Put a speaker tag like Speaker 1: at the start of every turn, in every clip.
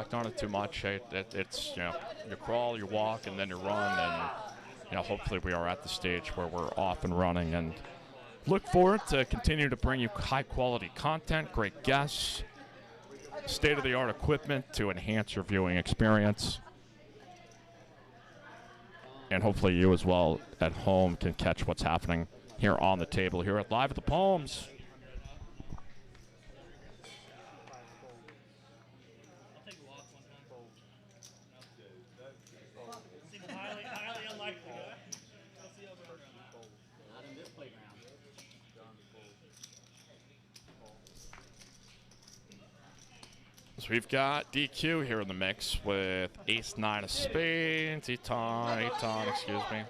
Speaker 1: reflect on it too much. It's, you know, you crawl, you walk, and then you run, and, you know, hopefully we are at the stage where we're off and running, and look forward to continue to bring you high-quality content, great guests, state-of-the-art equipment to enhance your viewing experience. And hopefully you as well at home can catch what's happening here on the table here at Live at the Palms. So we've got DQ here in the mix with ace-9 of spades, Eton, excuse me.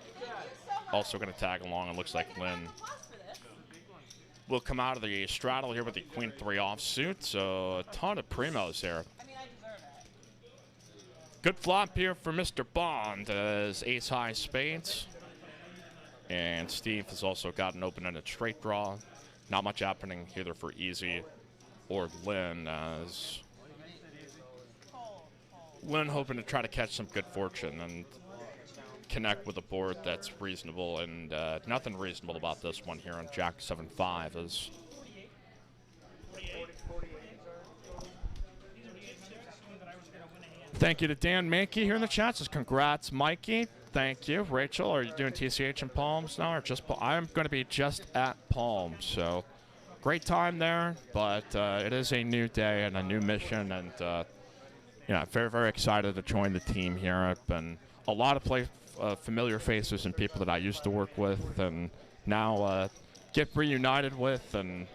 Speaker 1: Also going to tag along. It looks like Lynne will come out of the straddle here with the queen-3 offsuit. So a ton of primos here. Good flop here for Mr. Bond as ace-high spades. And Steve has also got an open-ended straight draw. Not much happening either for Easy or Lynne, as Lynne hoping to try to catch some good fortune and connect with a board that's reasonable, and nothing reasonable about this one here on Jack 7-5 is. Thank you to Dan Mankey here in the chat. Says congrats, Mikey. Thank you. Rachel, are you doing TCH in Palms now, or just I'm going to be just at Palms, so great time there, but it is a new day and a new mission, and you know, very, very excited to join the team here. And a lot of familiar faces and people that I used to work with, and now get reunited with, and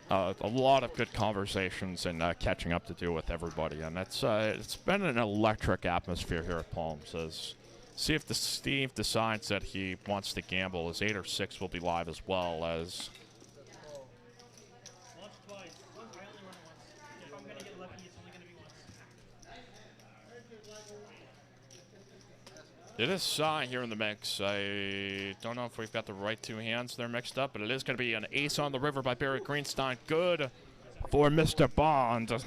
Speaker 1: a lot of good conversations and catching up to do with everybody. And it's been an electric atmosphere here at Palms. As see if Steve decides that he wants to gamble. His 8 or 6 will be live as well as. It is Sai here in the mix. I don't know if we've got the right two hands there mixed up, but it is going to be an ace on the river by Barry Greenstein. Good for Mr. Bond.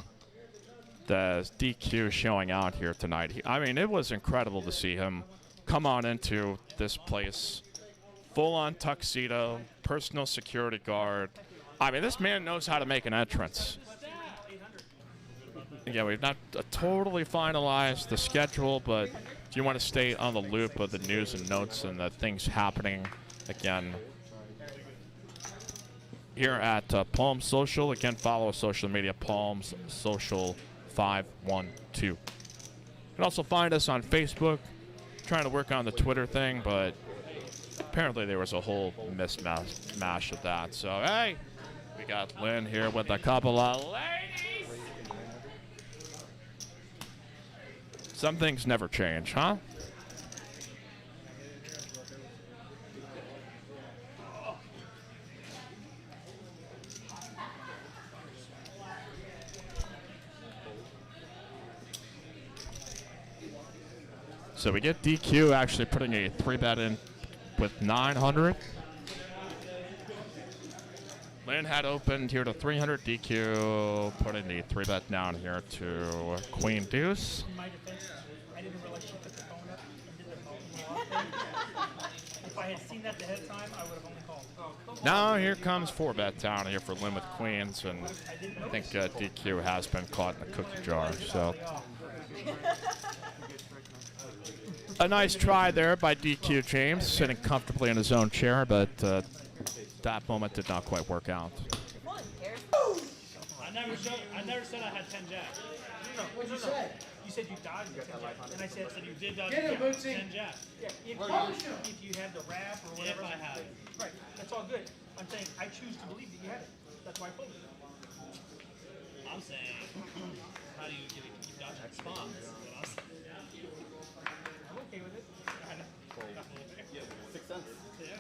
Speaker 1: The DQ showing out here tonight. I mean, it was incredible to see him come on into this place. Full-on tuxedo, personal security guard. I mean, this man knows how to make an entrance. Yeah, we've not totally finalized the schedule, but if you want to stay on the loop of the news and notes and the things happening, again, here at Palms Social. Again, follow us social media, Palms Social 512. You can also find us on Facebook. Trying to work on the Twitter thing, but apparently there was a whole mismatch of that. So, hey, we got Lynne here with a couple of ladies. Some things never change, huh? So we get DQ actually putting a 3-bet in with 900. Lynne had opened here to 300. DQ putting the 3-bet down here to Queen Deuce.
Speaker 2: In my defense, I didn't realize she put the phone up and did the phone off. If I had seen that ahead of time, I would have only called.
Speaker 1: Now here comes 4-bet down here for Lynne with Queens, and I think DQ has been caught in the cookie jar. So a nice try there by DQ James, sitting comfortably in his own chair, but that moment did not quite work out.
Speaker 2: I never said I had 10 jacks. No, what'd you say? You said you dodged the 10 jacks. And I said you did dodge 10 jacks. Yeah, if you had the wrap or whatever. If I had it. Right, that's all good. I'm saying I choose to believe that you had it. That's why I pulled it. I'm saying, how do you keep dodging that spot? I'm okay with it. I know.
Speaker 3: 6 cents.
Speaker 2: Yeah.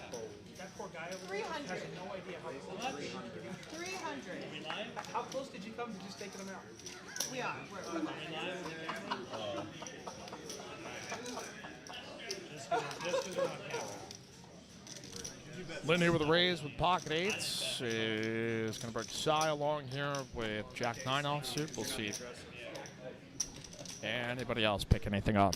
Speaker 2: That poor guy over there has no idea how close.
Speaker 4: 300.
Speaker 2: How close did you come to just taking him out?
Speaker 4: We are. We're
Speaker 1: Lynne here with a raise with pocket 8s. Is going to bring Sai along here with Jack 9 offsuit. We'll see Anybody else pick anything up?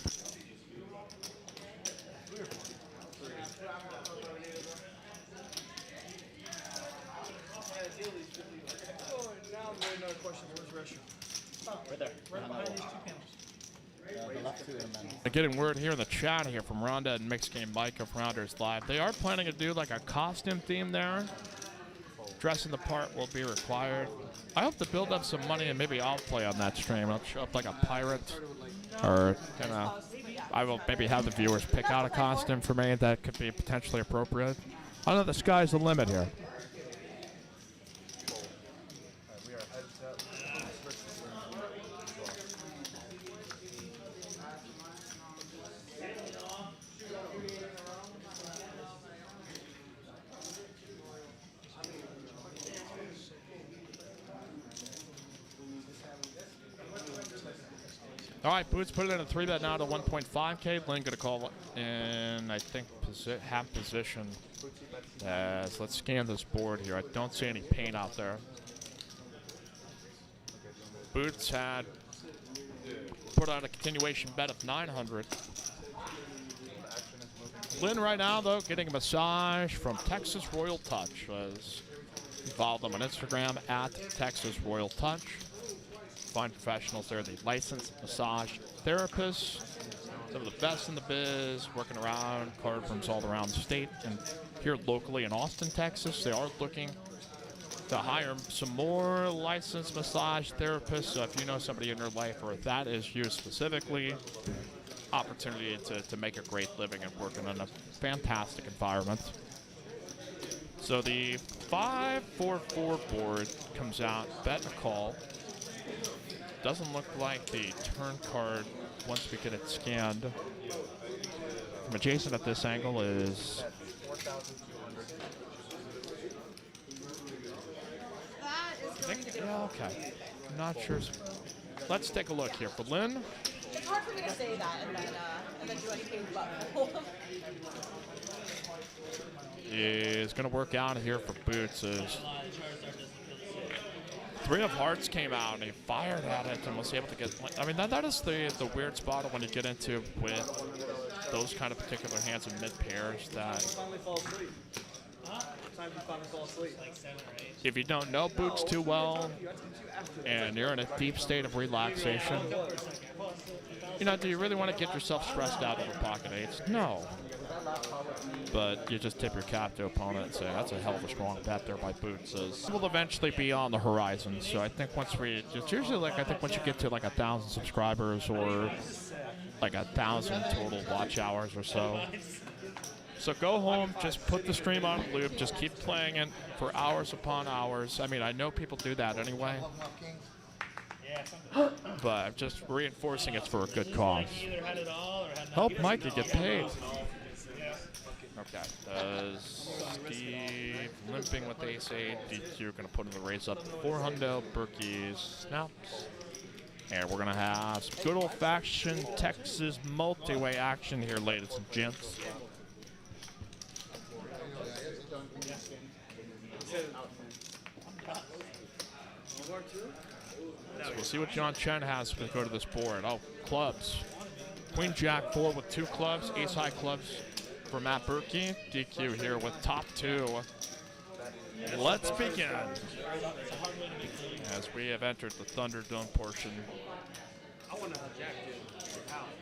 Speaker 3: Right there.
Speaker 2: Right behind these two panels.
Speaker 3: The left two and then.
Speaker 1: I'm getting word here in the chat here from Rhonda and Mixed Game Mike of Rounders Live. They are planning to do like a costume theme there. Dressing the part will be required. I hope to build up some money and maybe I'll play on that stream. I'll show up like a pirate or, you know, I will maybe have the viewers pick out a costume for me that could be potentially appropriate. I know the sky's the limit here. All right, Boots put it in a 3-bet now to 1.5K. Lynn gonna call in, I think, half position. As let's scan this board here. I don't see any paint out there. Boots had put on a continuation bet of 900. Lynn right now, though, getting a massage from Texas Royal Touch. Follow them on Instagram at Texas Royal Touch. Fine professionals there, the licensed massage therapists, some of the best in the biz, working around card rooms all around the state and here locally in Austin, Texas. They are looking to hire some more licensed massage therapists. So if you know somebody in your life or if that is you specifically, opportunity to make a great living and working in a fantastic environment. So the 5-4-4 board comes out, bet and a call. Doesn't look like the turn card once we get it scanned. From adjacent at this angle is
Speaker 3: 4,200.
Speaker 4: That is going to get
Speaker 1: yeah, okay. I'm not sure. Let's take a look here for Lynn.
Speaker 4: It's hard for me to say that and then do anything but.
Speaker 1: Is going to work out here for Boots. Is 3 of Hearts came out and he fired at it and was able to get. I mean, that is the weird spot when you get into with those kind of particular hands and mid pairs that.
Speaker 3: Finally fall asleep. Time you finally fall asleep.
Speaker 1: If you don't know Boots too well and you're in a deep state of relaxation, you know, do you really want to get yourself stressed out over pocket eights? No. But you just tip your cap to opponent and say, that's a hell of a strong bet there by Boots. Will eventually be on the horizon. So I think once it's usually like, I think once you get to like 1,000 subscribers or like 1,000 total watch hours or so. So go home, just put the stream on loop, just keep playing it for hours upon hours. I mean, I know people do that anyway. But I'm just reinforcing it's for a good cause. Help Mikey get paid. Okay, does Steve limping with ace-8, DQ gonna put in the raise up 400, Berkey's snaps. And we're gonna have some good old-fashioned Texas multi-way action here, ladies and gents. So we'll see what John Chen has to go to this board. Oh, clubs. Queen Jack 4 with 2 clubs, ace-high clubs for Matt Berkey. DQ here with top 2. Let's begin. As we have entered the Thunderdome portion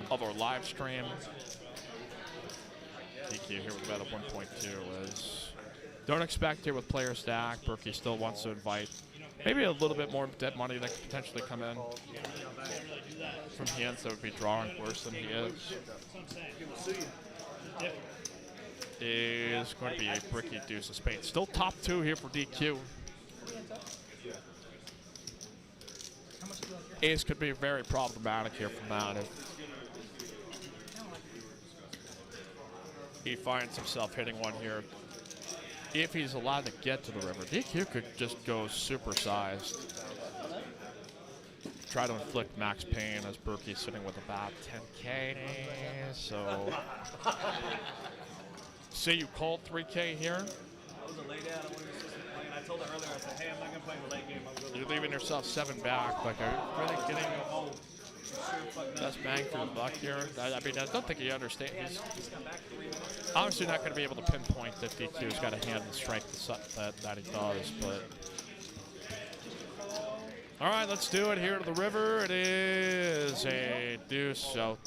Speaker 1: of our live stream. DQ here with about a 1.2 is. Don't expect here with player stack. Berkey still wants to invite maybe a little bit more dead money that could potentially come in from hands that would be drawing worse than he is. Is going to be a Berkey deuce of spades. Still top 2 here for DQ. Ace could be very problematic here from that if he finds himself hitting one here. If he's allowed to get to the river, DQ could just go supersized. Try to inflict max pain as Berkey's sitting with about 10K. So, say you called 3K here.
Speaker 3: I was a late out. I wanted to see playing. I told her earlier, I said, hey, I'm not going to play the late game.
Speaker 1: You're leaving yourself 7 back. Like, are you really getting Best bang for the buck here. I mean, I don't think he understands. He's obviously not going to be able to pinpoint that DQ's got a hand and strength that he does, but. All right, let's do it here to the river. It is a deuce, so.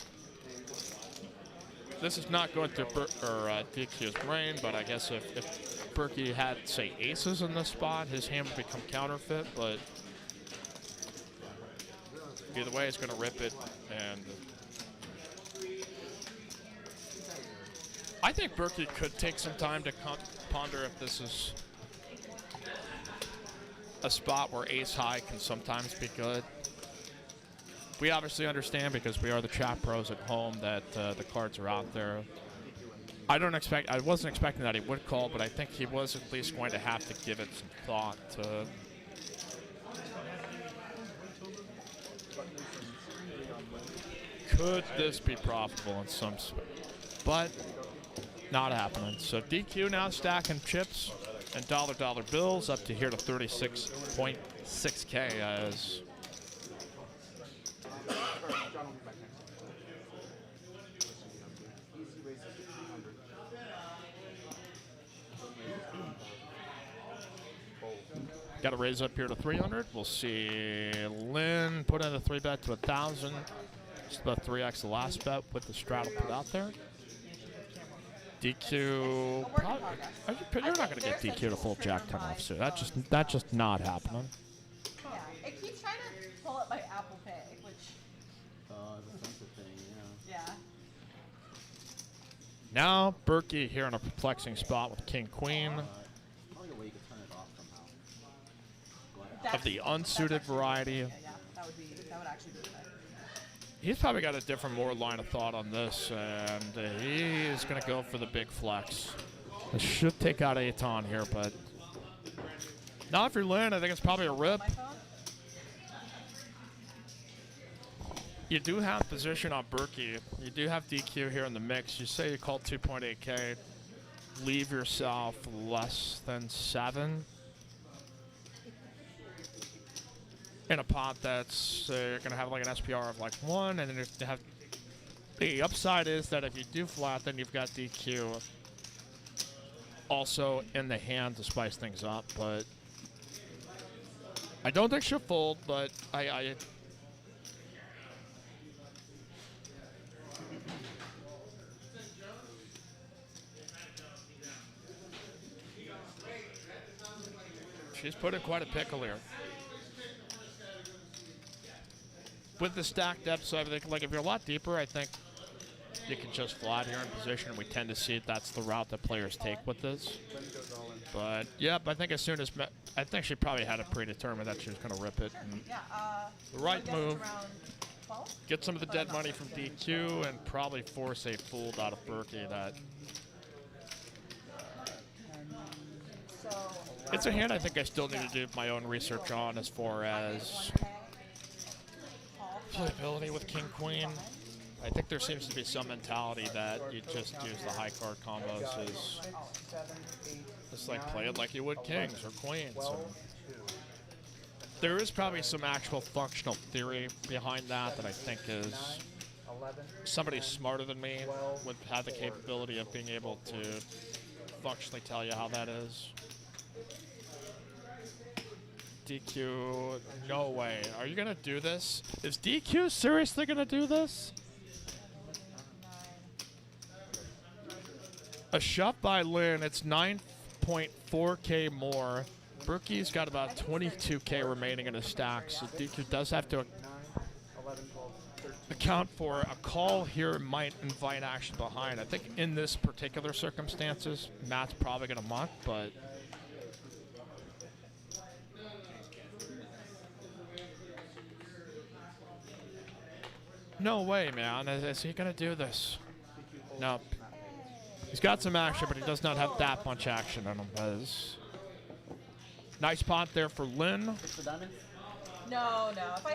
Speaker 1: This is not going through DQ's brain, but I guess if Berkey had, say, aces in this spot, his hand would become counterfeit, but either way, it's going to rip it, and I think Berkey could take some time to ponder if this is a spot where ace high can sometimes be good. We obviously understand, because we are the chat pros at home, that the cards are out there. I wasn't expecting that he would call, but I think he was at least going to have to give it some thought to. Could this be profitable in some, but not happening. So DQ now stacking chips and dollar bills up to here to 36.6K as. Got to raise up here to 300. We'll see Lynn put in a 3-bet to 1,000. Just about 3x the last bet with the straddle put out there. DQ, you're not going to get DQ to full Jack 10 offsuit. That's just not happening.
Speaker 4: Yeah, it keeps trying to pull up my Apple Pay, which.
Speaker 3: The sensitive thing, yeah.
Speaker 4: Yeah.
Speaker 1: Now Berkey here in a perplexing spot with King Queen.
Speaker 3: Probably a way you could turn it off somehow.
Speaker 1: Of the unsuited variety.
Speaker 4: Yeah, that would actually be good.
Speaker 1: He's probably got a different, more line of thought on this, and he's going to go for the big flex. This should take out Aton here, but not if you're Lynn. I think it's probably a rip. You do have position on Berkey. You do have DQ here in the mix. You say you call 2.8K. Leave yourself less than 7. In a pot that's you're going to have like an SPR of like 1, and then you have the upside is that if you do flat, then you've got DQ also in the hand to spice things up. But I don't think she'll fold, but I she's put in quite a pickle here. With the stack depth, so I think, like, if you're a lot deeper, I think you can just flat here in position. We tend to see that's the route that players take with this. But yeah, I think as soon as I think she probably had it predetermined that she was going to rip it. And the right move. Get some of the dead money from DQ and probably force a fold out of Berkey. That it's a hand I think I still need to do my own research on as far as playability with King Queen. I think there seems to be some mentality that you just use the high card combos as just like play it like you would kings or queens. There is probably some actual functional theory behind that I think is somebody smarter than me would have the capability of being able to functionally tell you how that is. DQ, no way. Are you gonna do this? Is DQ seriously gonna do this? A shove by Lynn, it's 9.4K more. Berkey's got about 22K remaining in his stack, so DQ does have to account for a call here might invite action behind. I think in this particular circumstances, Matt's probably gonna muck, but no way, man. Is he going to do this? No. He's got some action, but he does not have that much action on him. Nice pot there for Lynn.
Speaker 4: No. If I